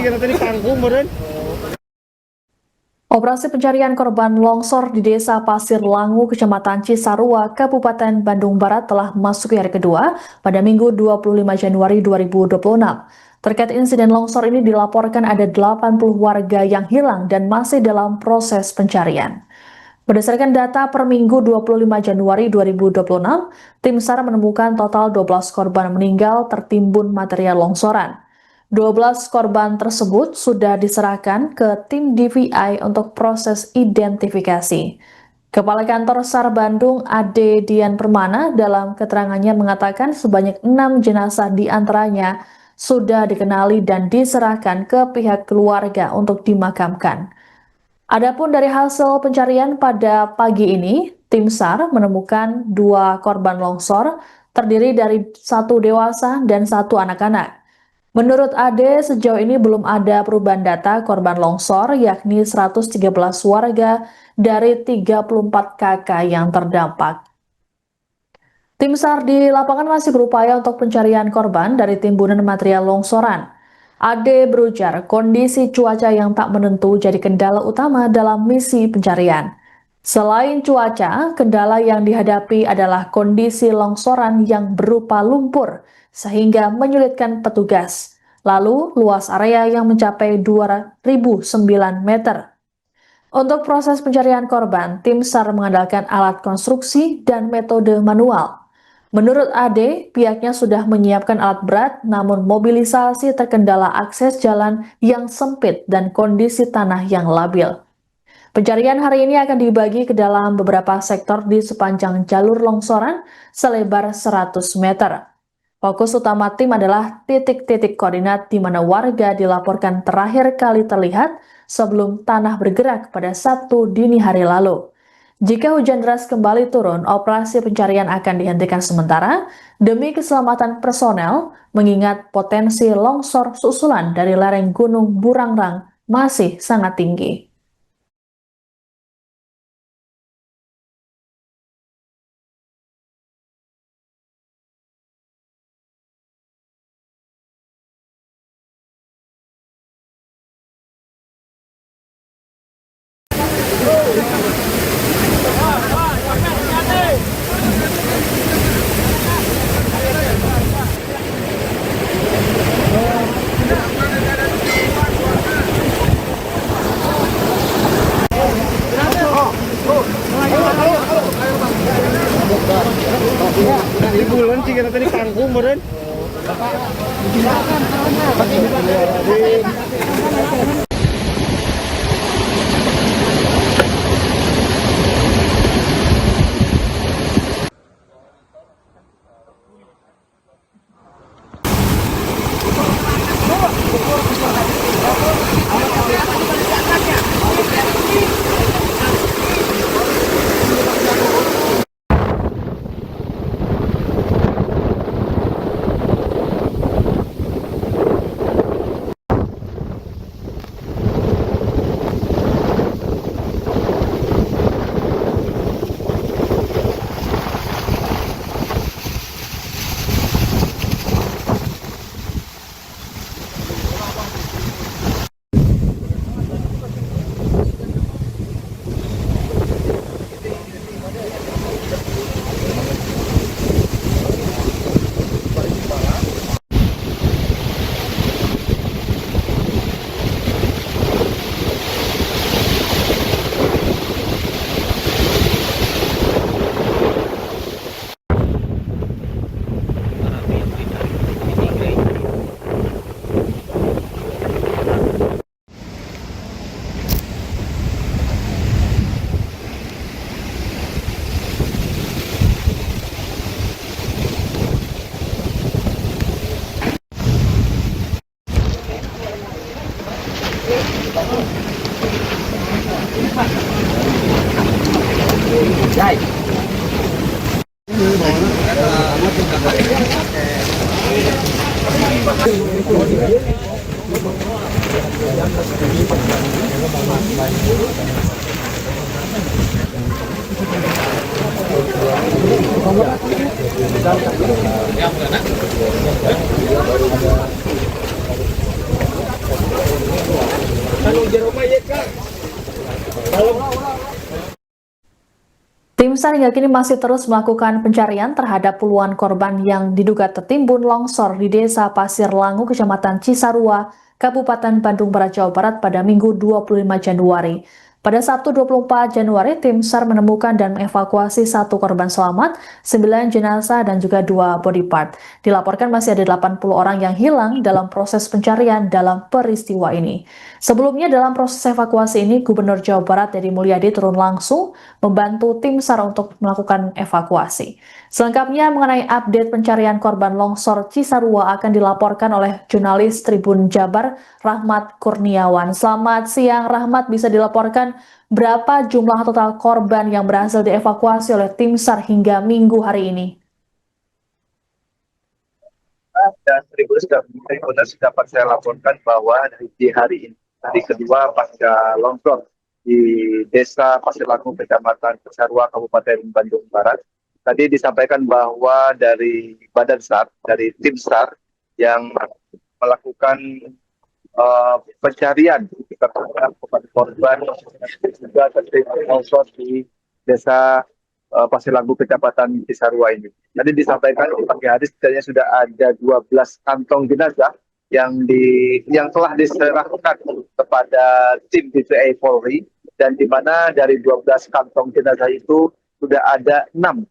kita tadi kangkung meren. Operasi pencarian korban longsor di Desa Pasir Langu, Kecamatan Cisarua, Kabupaten Bandung Barat telah memasuki hari kedua pada Minggu 25 Januari 2026. Terkait insiden longsor ini dilaporkan ada 80 warga yang hilang dan masih dalam proses pencarian. Berdasarkan data per Minggu 25 Januari 2026, tim SAR menemukan total 12 korban meninggal tertimbun material longsoran. 12 korban tersebut sudah diserahkan ke tim DVI untuk proses identifikasi. Kepala Kantor SAR Bandung, Ade Dian Permana, dalam keterangannya mengatakan sebanyak 6 jenazah diantaranya sudah dikenali dan diserahkan ke pihak keluarga untuk dimakamkan. Adapun dari hasil pencarian pada pagi ini, tim SAR menemukan 2 korban longsor terdiri dari 1 dewasa dan 1 anak-anak. Menurut Ade, sejauh ini belum ada perubahan data korban longsor, yakni 113 warga dari 34 KK yang terdampak. Tim SAR di lapangan masih berupaya untuk pencarian korban dari timbunan material longsoran. Ade berujar, kondisi cuaca yang tak menentu jadi kendala utama dalam misi pencarian. Selain cuaca, kendala yang dihadapi adalah kondisi longsoran yang berupa lumpur, sehingga menyulitkan petugas. Lalu, luas area yang mencapai 2.009 meter. Untuk proses pencarian korban, tim SAR mengandalkan alat konstruksi dan metode manual. Menurut Ade, pihaknya sudah menyiapkan alat berat, namun mobilisasi terkendala akses jalan yang sempit dan kondisi tanah yang labil. Pencarian hari ini akan dibagi ke dalam beberapa sektor di sepanjang jalur longsoran selebar 100 meter. Fokus utama tim adalah titik-titik koordinat di mana warga dilaporkan terakhir kali terlihat sebelum tanah bergerak pada Sabtu dini hari lalu. Jika hujan deras kembali turun, operasi pencarian akan dihentikan sementara demi keselamatan personel, mengingat potensi longsor susulan dari lereng Gunung Burangrang masih sangat tinggi. Di bulan sih kita tadi kangkung meren. Tim SAR hingga kini masih terus melakukan pencarian terhadap puluhan korban yang diduga tertimbun longsor di Desa Pasir Langu, Kecamatan Cisarua, Kabupaten Bandung Barat, Jawa Barat pada Minggu 25 Januari. Pada Sabtu 24 Januari, tim SAR menemukan dan mengevakuasi 1 korban selamat, 9 jenazah, dan juga 2 body part. Dilaporkan masih ada 80 orang yang hilang dalam proses pencarian dalam peristiwa ini. Sebelumnya dalam proses evakuasi ini, Gubernur Jawa Barat Deddy Mulyadi turun langsung membantu tim SAR untuk melakukan evakuasi. Selengkapnya mengenai update pencarian korban longsor Cisarua akan dilaporkan oleh jurnalis Tribun Jabar, Rahmat Kurniawan. Selamat siang Rahmat, bisa dilaporkan berapa jumlah total korban yang berhasil dievakuasi oleh tim SAR hingga Minggu hari ini? Dan Tribuners dapat saya laporkan bahwa di hari ini, hari kedua pasca longsor di Desa Pasir Langu, Kecamatan Cisarua, Kabupaten Bandung Barat, tadi disampaikan bahwa dari Badan SAR, dari tim SAR yang melakukan pencarian terhadap korban juga tertimpa longsor di Desa Pasir Langu, Kecamatan Cisarua ini. Tadi disampaikan di pagi hari setidaknya sudah ada 12 kantong jenazah yang telah diserahkan kepada tim DVA Polri, dan di mana dari 12 kantong jenazah itu sudah ada 6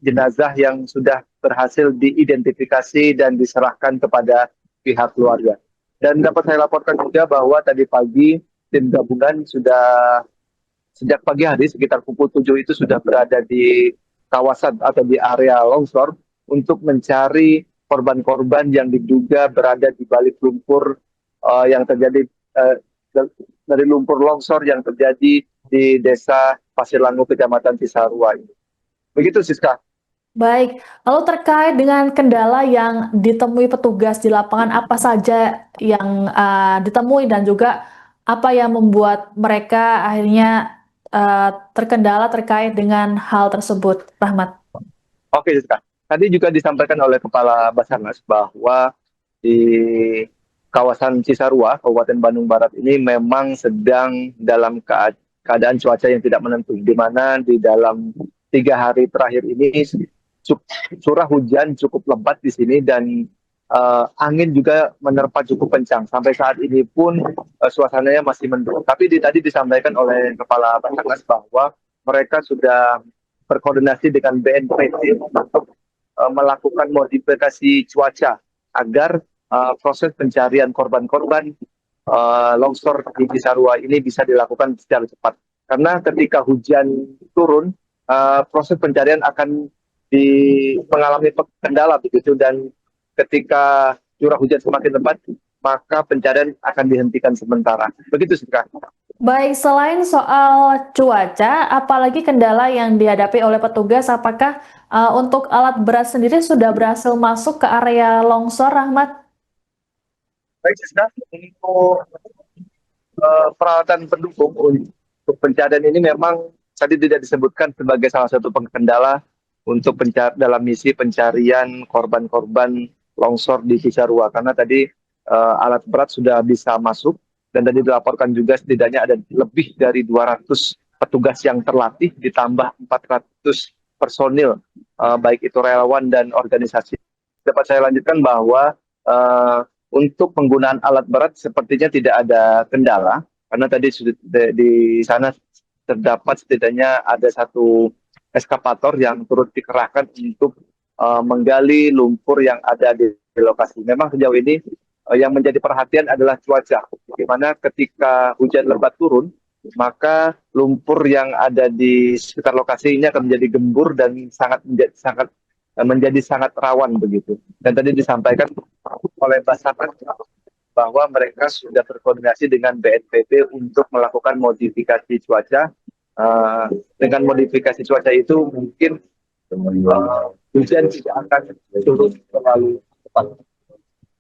jenazah yang sudah berhasil diidentifikasi dan diserahkan kepada pihak keluarga. Dan dapat saya laporkan juga bahwa tadi pagi tim gabungan sudah sejak pagi hari sekitar pukul 7 itu sudah berada di kawasan atau di area longsor untuk mencari korban-korban yang diduga berada di balik lumpur yang terjadi dari lumpur longsor yang terjadi di Desa Pasir Langu, Kecamatan Cisarua ini. Begitu, Siska. Baik, lalu terkait dengan kendala yang ditemui petugas di lapangan, apa saja yang ditemui dan juga apa yang membuat mereka akhirnya terkendala terkait dengan hal tersebut, Rahmat? Oke, Siska. Tadi juga disampaikan oleh Kepala Basarnas bahwa di kawasan Cisarua, Kabupaten Bandung Barat ini memang sedang dalam keadaan cuaca yang tidak menentu, di mana di dalam 3 hari terakhir ini curah hujan cukup lebat di sini, dan angin juga menerpa cukup kencang. Sampai saat ini pun suasananya masih mendung. Tapi tadi disampaikan oleh Kepala Basarnas bahwa mereka sudah berkoordinasi dengan BNPT untuk melakukan modifikasi cuaca agar proses pencarian korban-korban longsor di Cisarua ini bisa dilakukan secara cepat. Karena ketika hujan turun, proses pencarian akan mengalami kendala begitu, dan ketika curah hujan semakin lebat, maka pencarian akan dihentikan sementara. Begitu sih, Kak. Baik, selain soal cuaca, apalagi kendala yang dihadapi oleh petugas? Apakah untuk alat berat sendiri sudah berhasil masuk ke area longsor, Rahmat? Baik, Siska, untuk peralatan pendukung untuk pencarian ini memang tadi tidak disebutkan sebagai salah satu kendala untuk dalam misi pencarian korban-korban longsor di Cisarua, karena tadi alat berat sudah bisa masuk, dan tadi dilaporkan juga setidaknya ada lebih dari 200 petugas yang terlatih ditambah 400 personil, baik itu relawan dan organisasi. Dapat saya lanjutkan bahwa untuk penggunaan alat berat sepertinya tidak ada kendala, karena tadi di sana terdapat setidaknya ada 1 eskavator yang turut dikerahkan untuk menggali lumpur yang ada di lokasi. Memang sejauh ini yang menjadi perhatian adalah cuaca. Bagaimana ketika hujan lebat turun, maka lumpur yang ada di sekitar lokasi ini akan menjadi gembur dan menjadi sangat rawan begitu. Dan tadi disampaikan oleh Basarnas bahwa mereka sudah berkoordinasi dengan BNPB untuk melakukan modifikasi cuaca. Dengan modifikasi cuaca itu mungkin hujan tidak akan turun terlalu cepat.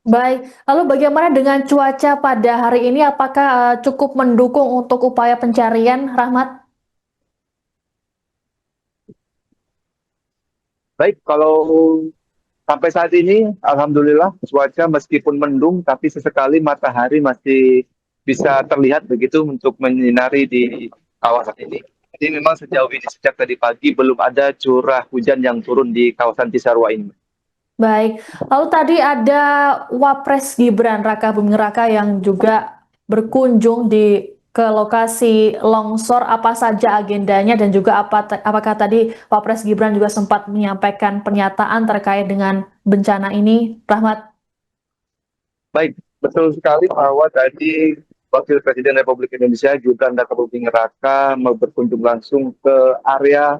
Baik, lalu bagaimana dengan cuaca pada hari ini? Apakah cukup mendukung untuk upaya pencarian, Rahmat? Baik, kalau sampai saat ini, alhamdulillah cuaca meskipun mendung, tapi sesekali matahari masih bisa terlihat begitu untuk menyinari di kawasan ini. Jadi memang sejauh ini sejak tadi pagi belum ada curah hujan yang turun di kawasan Cisarua ini. Baik, lalu tadi ada Wapres Gibran Raka Buming Raka yang juga berkunjung ke lokasi longsor. Apa saja agendanya dan juga apakah tadi Wapres Gibran juga sempat menyampaikan pernyataan terkait dengan bencana ini, Rahmat? Baik, betul sekali bahwa tadi Wakil Presiden Republik Indonesia Gibran Raka Buming Raka berkunjung langsung ke area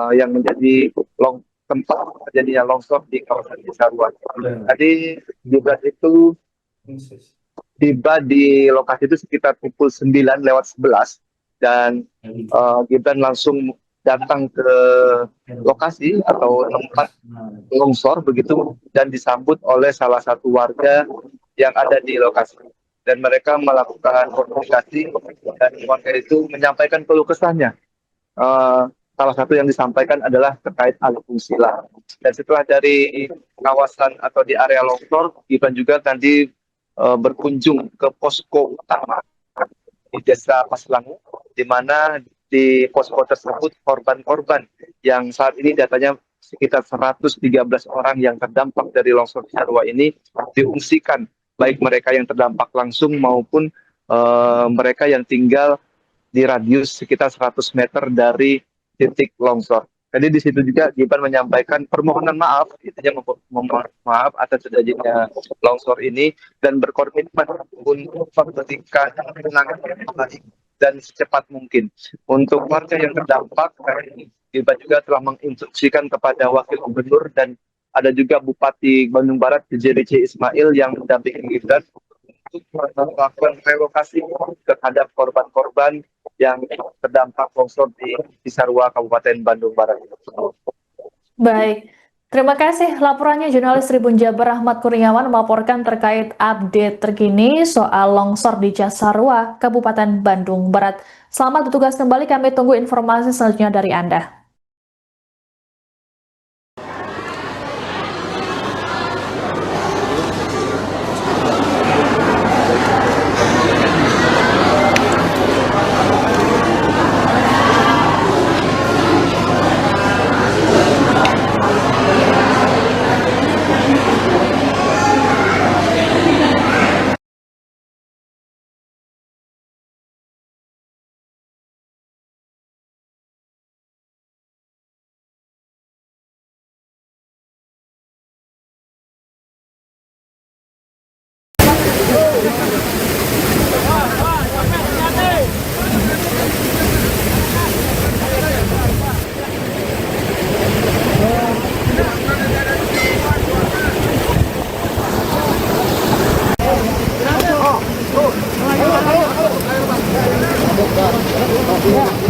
yang menjadi tempat terjadinya longsor di kawasan Cisarua. Tadi Gibran itu tiba di lokasi itu sekitar pukul 9:11 dan Gibran langsung datang ke lokasi atau tempat longsor begitu dan disambut oleh salah satu warga yang ada di lokasi dan mereka melakukan komunikasi dan warga itu menyampaikan keluh kesahnya. Salah satu yang disampaikan adalah terkait alih fungsi lahan. Dan setelah dari kawasan atau di area longsor, Gibran juga nanti berkunjung ke posko utama di Desa Paslangu, di mana di posko tersebut korban-korban yang saat ini datanya sekitar 113 orang yang terdampak dari longsor Cisarua ini diungsikan, baik mereka yang terdampak langsung maupun mereka yang tinggal di radius sekitar 100 meter dari titik longsor. Jadi di situ juga Gibran menyampaikan permohonan maaf, intinya memohon maaf atas terjadinya longsor ini dan berkomitmen untuk memberikan penanganan yang baik dan secepat mungkin. Untuk warga yang terdampak, Gibran juga telah menginstruksikan kepada Wakil Gubernur dan ada juga Bupati Bandung Barat JDC Ismail yang mendampingi Gibran untuk melakukan relokasi terhadap korban-korban yang terdampak longsor di Cisarua, Kabupaten Bandung Barat. Baik, terima kasih laporannya jurnalis Tribun Jabar Ahmad Kurniawan melaporkan terkait update terkini soal longsor di Cisarua, Kabupaten Bandung Barat. Selamat bertugas kembali, kami tunggu informasi selanjutnya dari Anda.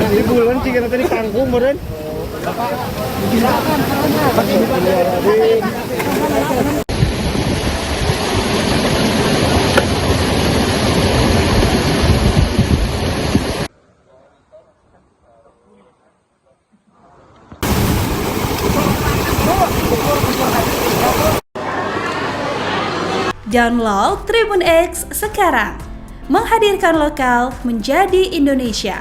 Ini bulan sih kita tadi kangkung meren. Download Tribun X sekarang, menghadirkan lokal menjadi Indonesia.